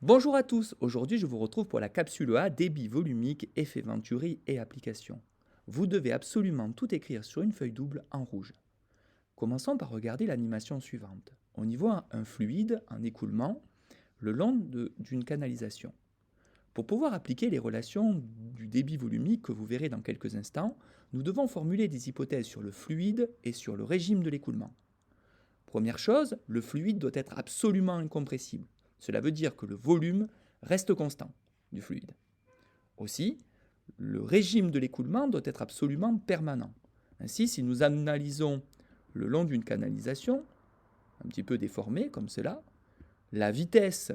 Bonjour à tous, aujourd'hui je vous retrouve pour la capsule A, débit volumique, effet Venturi et application. Vous devez absolument tout écrire sur une feuille double en rouge. Commençons par regarder l'animation suivante. On y voit un fluide en écoulement le long d'une canalisation. Pour pouvoir appliquer les relations du débit volumique que vous verrez dans quelques instants, nous devons formuler des hypothèses sur le fluide et sur le régime de l'écoulement. Première chose, le fluide doit être absolument incompressible. Cela veut dire que le volume reste constant du fluide. Aussi, le régime de l'écoulement doit être absolument permanent. Ainsi, si nous analysons le long d'une canalisation, un petit peu déformée comme cela, la vitesse,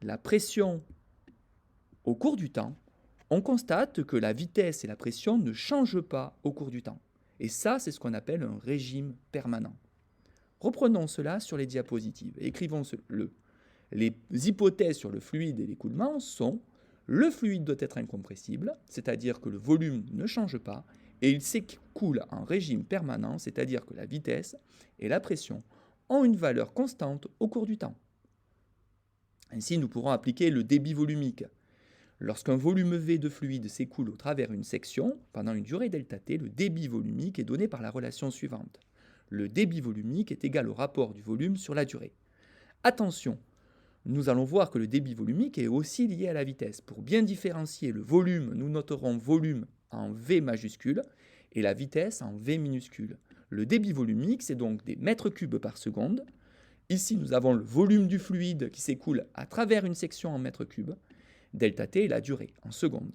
la pression au cours du temps, on constate que la vitesse et la pression ne changent pas au cours du temps. Et ça, c'est ce qu'on appelle un régime permanent. Reprenons cela sur les diapositives et écrivons-le. Les hypothèses sur le fluide et l'écoulement sont: le fluide doit être incompressible, c'est-à-dire que le volume ne change pas, et il s'écoule en régime permanent, c'est-à-dire que la vitesse et la pression ont une valeur constante au cours du temps. Ainsi, nous pourrons appliquer le débit volumique. Lorsqu'un volume V de fluide s'écoule au travers d'une section, pendant une durée ΔT, le débit volumique est donné par la relation suivante. Le débit volumique est égal au rapport du volume sur la durée. Attention, nous allons voir que le débit volumique est aussi lié à la vitesse. Pour bien différencier le volume, nous noterons volume en V majuscule et la vitesse en V minuscule. Le débit volumique, c'est donc des mètres cubes par seconde. Ici, nous avons le volume du fluide qui s'écoule à travers une section en mètres cubes. ΔT est la durée en secondes.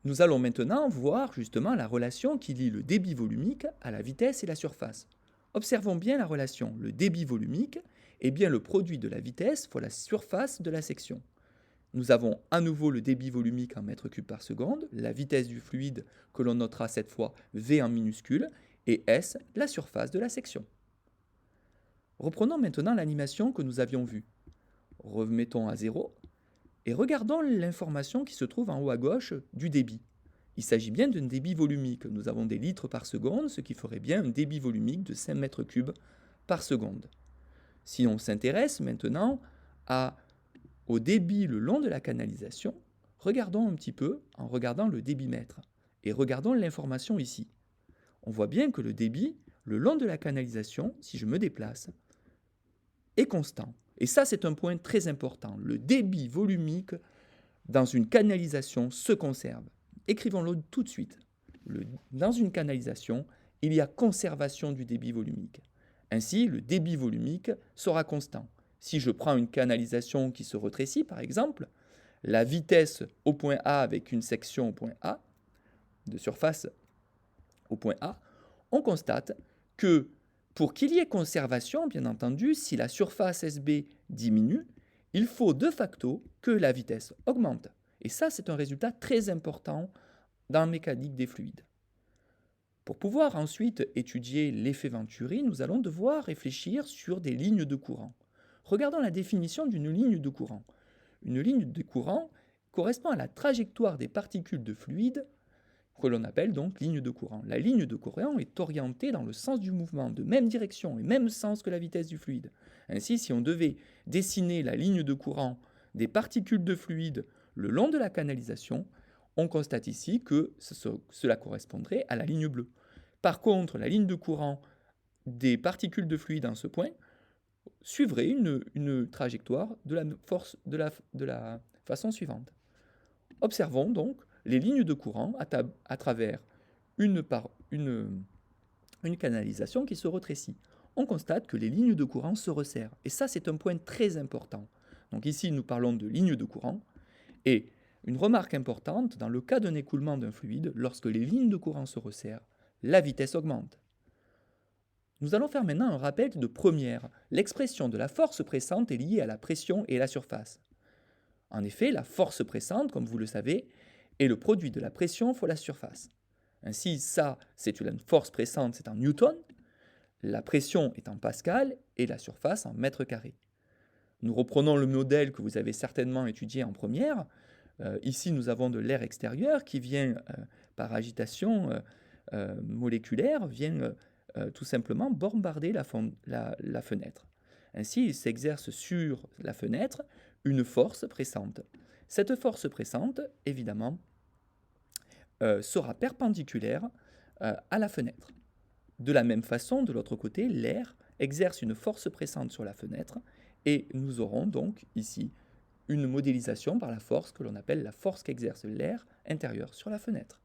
Nous allons maintenant voir justement la relation qui lie le débit volumique à la vitesse et la surface. Observons bien la relation. Le débit volumique est bien le produit de la vitesse fois la surface de la section. Nous avons à nouveau le débit volumique en mètres cubes par seconde, la vitesse du fluide que l'on notera cette fois V en minuscule, et S, la surface de la section. Reprenons maintenant l'animation que nous avions vue. Remettons à 0 et regardons l'information qui se trouve en haut à gauche du débit. Il s'agit bien d'un débit volumique. Nous avons des litres par seconde, ce qui ferait bien un débit volumique de 5 mètres cubes par seconde. Si on s'intéresse maintenant au débit le long de la canalisation, regardons un petit peu en regardant le débitmètre et regardons l'information ici. On voit bien que le débit le long de la canalisation, si je me déplace, est constant. Et ça, c'est un point très important. Le débit volumique dans une canalisation se conserve. Écrivons-le tout de suite. Dans une canalisation, il y a conservation du débit volumique. Ainsi, le débit volumique sera constant. Si je prends une canalisation qui se rétrécit, par exemple, la vitesse au point A avec une section au point A, de surface au point A, on constate que pour qu'il y ait conservation, bien entendu, si la surface SB diminue, il faut de facto que la vitesse augmente. Et ça, c'est un résultat très important dans la mécanique des fluides. Pour pouvoir ensuite étudier l'effet Venturi, nous allons devoir réfléchir sur des lignes de courant. Regardons la définition d'une ligne de courant. Une ligne de courant correspond à la trajectoire des particules de fluide que l'on appelle donc ligne de courant. La ligne de courant est orientée dans le sens du mouvement, de même direction et même sens que la vitesse du fluide. Ainsi, si on devait dessiner la ligne de courant des particules de fluide le long de la canalisation, on constate ici que cela correspondrait à la ligne bleue. Par contre, la ligne de courant des particules de fluide en ce point suivrait une trajectoire de la façon suivante. Observons donc les lignes de courant à travers une canalisation qui se rétrécit. On constate que les lignes de courant se resserrent. Et ça, c'est un point très important. Donc ici, nous parlons de lignes de courant. Et une remarque importante, dans le cas d'un écoulement d'un fluide, lorsque les lignes de courant se resserrent, la vitesse augmente. Nous allons faire maintenant un rappel de première. L'expression de la force pressante est liée à la pression et à la surface. En effet, la force pressante, comme vous le savez, est le produit de la pression fois la surface. Ainsi, ça, c'est une force pressante, c'est en newton, la pression est en pascal et la surface en mètres carrés. Nous reprenons le modèle que vous avez certainement étudié en première. Ici, nous avons de l'air extérieur qui vient, par agitation moléculaire, vient tout simplement bombarder la fenêtre. Ainsi, il s'exerce sur la fenêtre une force pressante. Cette force pressante, évidemment, sera perpendiculaire à la fenêtre. De la même façon, de l'autre côté, l'air exerce une force pressante sur la fenêtre et nous aurons donc ici une modélisation par la force que l'on appelle la force qu'exerce l'air intérieur sur la fenêtre.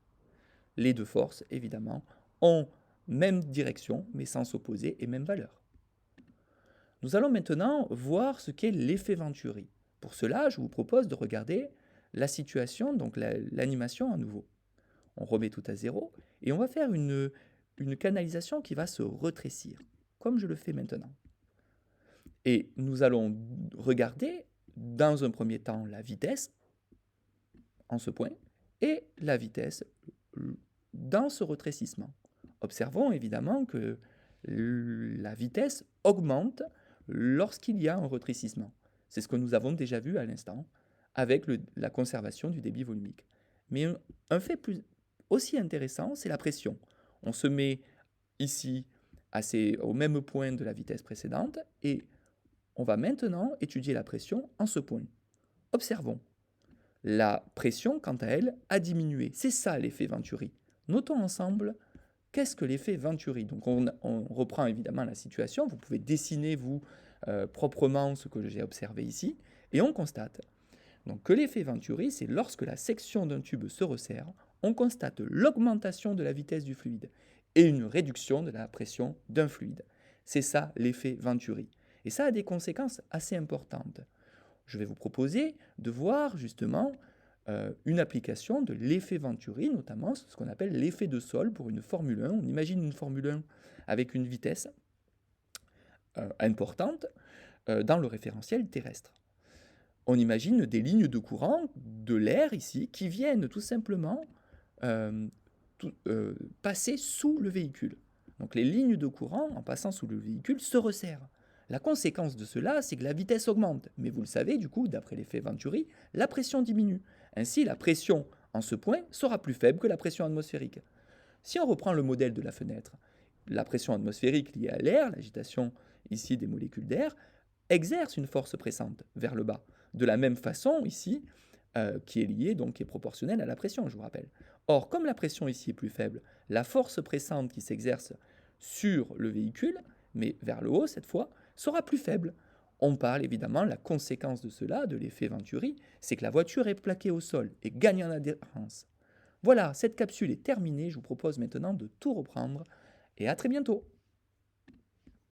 Les deux forces, évidemment, ont même direction mais sens opposé et même valeur. Nous allons maintenant voir ce qu'est l'effet Venturi. Pour cela, je vous propose de regarder la situation, donc l'animation à nouveau. On remet tout à zéro et on va faire une canalisation qui va se rétrécir, comme je le fais maintenant. Et nous allons regarder dans un premier temps la vitesse en ce point et la vitesse dans ce rétrécissement. Observons évidemment que la vitesse augmente lorsqu'il y a un rétrécissement. C'est ce que nous avons déjà vu à l'instant avec la conservation du débit volumique. Mais un fait aussi intéressant, c'est la pression. On se met ici au même point de la vitesse précédente et on va maintenant étudier la pression en ce point. Observons. La pression, quant à elle, a diminué. C'est ça l'effet Venturi. Notons ensemble qu'est-ce que l'effet Venturi. Donc on reprend évidemment la situation. Vous pouvez dessiner, vous, proprement ce que j'ai observé ici. Et on constate donc, que l'effet Venturi, c'est lorsque la section d'un tube se resserre, on constate l'augmentation de la vitesse du fluide et une réduction de la pression d'un fluide. C'est ça l'effet Venturi. Et ça a des conséquences assez importantes. Je vais vous proposer de voir justement une application de l'effet Venturi, notamment ce qu'on appelle l'effet de sol pour une Formule 1. On imagine une Formule 1 avec une vitesse importante dans le référentiel terrestre. On imagine des lignes de courant de l'air ici qui viennent tout simplement passer sous le véhicule. Donc les lignes de courant, en passant sous le véhicule, se resserrent. La conséquence de cela, c'est que la vitesse augmente. Mais vous le savez, du coup, d'après l'effet Venturi, la pression diminue. Ainsi, la pression en ce point sera plus faible que la pression atmosphérique. Si on reprend le modèle de la fenêtre, la pression atmosphérique liée à l'air, l'agitation ici des molécules d'air, exerce une force pressante vers le bas. De la même façon, ici, qui est liée, donc qui est proportionnelle à la pression, je vous rappelle. Or, comme la pression ici est plus faible, la force pressante qui s'exerce sur le véhicule, mais vers le haut cette fois, sera plus faible. On parle évidemment, la conséquence de cela, de l'effet Venturi, c'est que la voiture est plaquée au sol et gagne en adhérence. Voilà, cette capsule est terminée, je vous propose maintenant de tout reprendre et à très bientôt.